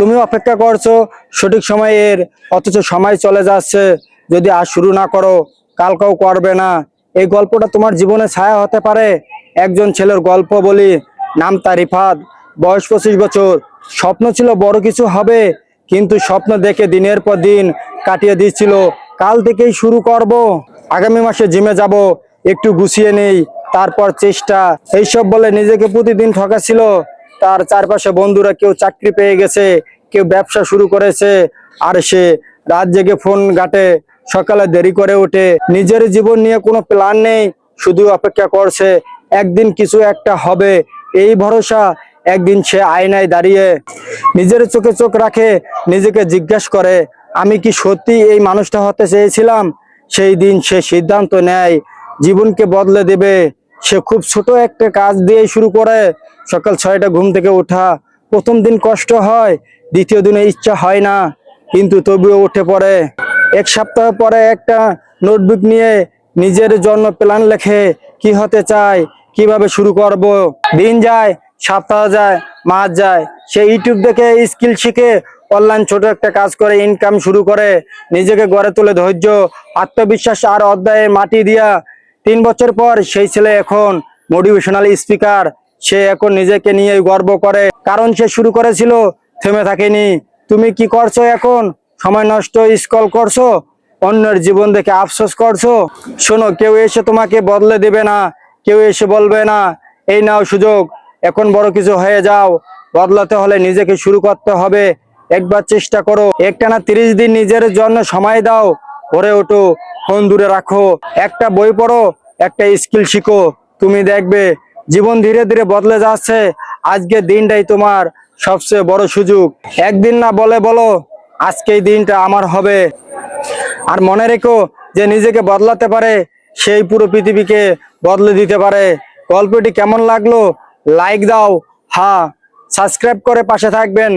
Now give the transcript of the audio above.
তুমি অপেক্ষা করছো সঠিক সময়ের, অথচ সময় চলে যাচ্ছে। যদি আজ শুরু না করো কালকেও করবে না। এই গল্পটা তোমার জীবনে ছায়া হতে পারে। একজন ছেলের গল্প বলি, নাম তার রিফাত, বয়স 25 বছর। স্বপ্ন ছিল বড় কিছু হবে, কিন্তু স্বপ্ন দেখে দিনের পর দিন কাটিয়ে দিচ্ছিল। কাল থেকেই শুরু করব, আগামী মাসে জিমে যাব, একটু গুছিয়ে নেই, তারপর চেষ্টা, এইসব বলে নিজেকে প্রতিদিন ঠকাচ্ছিল। তার চারপাশে বন্ধুরা কেউ চাকরি পেয়ে গেছে, কেউ ব্যবসা শুরু করেছে, আর সে রাত জেগে ফোন ঘাটে, সকালে দেরি করে ওঠে। নিজের জীবন নিয়ে কোনো প্ল্যান নেই, শুধু অপেক্ষা করছে একদিন কিছু একটা হবে। এই ভরসা। একদিন সে আয়নায় দাঁড়িয়ে নিজের চোখে চোখ রাখে, নিজেকে জিজ্ঞেস করে, আমি কি সত্যি এই মানুষটা হতে চেয়েছিলাম? সেই দিন সে সিদ্ধান্ত নেয় জীবনকে বদলে দেবে। সে খুব ছোট একটা কাজ দিয়ে শুরু করে। সকাল 6টা ঘুম থেকে ওঠা। প্রথম দিন কষ্ট হয়, দ্বিতীয় দিনে ইচ্ছা হয় না, কিন্তু তবুও উঠে পড়ে। এক সপ্তাহ পরে একটা নোটবুক নিয়ে নিজের জন্য প্ল্যান লেখে, কি হতে চায়, কিভাবে শুরু করব। দিন যায়, সপ্তাহ যায়, মাস যায়। সে ইউটিউব দেখে স্কিল শিখে, অনলাইন ছোট একটা কাজ করে ইনকাম শুরু করে, নিজেকে গড়ে তোলে ধৈর্য, আত্মবিশ্বাস আর অধ্যায়ে মাটি দিয়া। 3 বছর পর সেই ছেলে এখন মোটিভেশনাল স্পিকার। সে এখন নিজেকে নিয়ে গর্ব করে, কারণ সে শুরু করেছিল, থেমে থাকেনি। তুমি কি করছো এখন? সময় নষ্ট, স্ক্রল করছো, অন্যের জীবন দেখে আফসোস করছো? শোনো, কেউ এসে তোমাকে বদলে দেবে না, কেউ এসে বলবে না এই নাও সুযোগ, এখন বড় কিছু হয়ে যাও। বদলাতে হলে নিজেকে শুরু করতে হবে। একবার চেষ্টা করো, একটানা 30 দিন নিজের জন্য সময় দাও। ভরে ওঠো, ফোন দূরে রাখো, একটা বই পড়ো, একটা স্কিল শিখো। তুমি দেখবে জীবন ধীরে ধীরে বদলে যাচ্ছে। আজকের দিনটাই তোমার সবচেয়ে বড় সুযোগ। একদিন না বলে বলো, আজকে এই দিনটা আমার হবে। আর মনে রেখো, যে নিজেকে বদলাতে পারে সেই পুরো পৃথিবীকে বদলে দিতে পারে। গল্পটি কেমন লাগলো? লাইক দাও, হ্যাঁ, সাবস্ক্রাইব করে পাশে থাকবেন।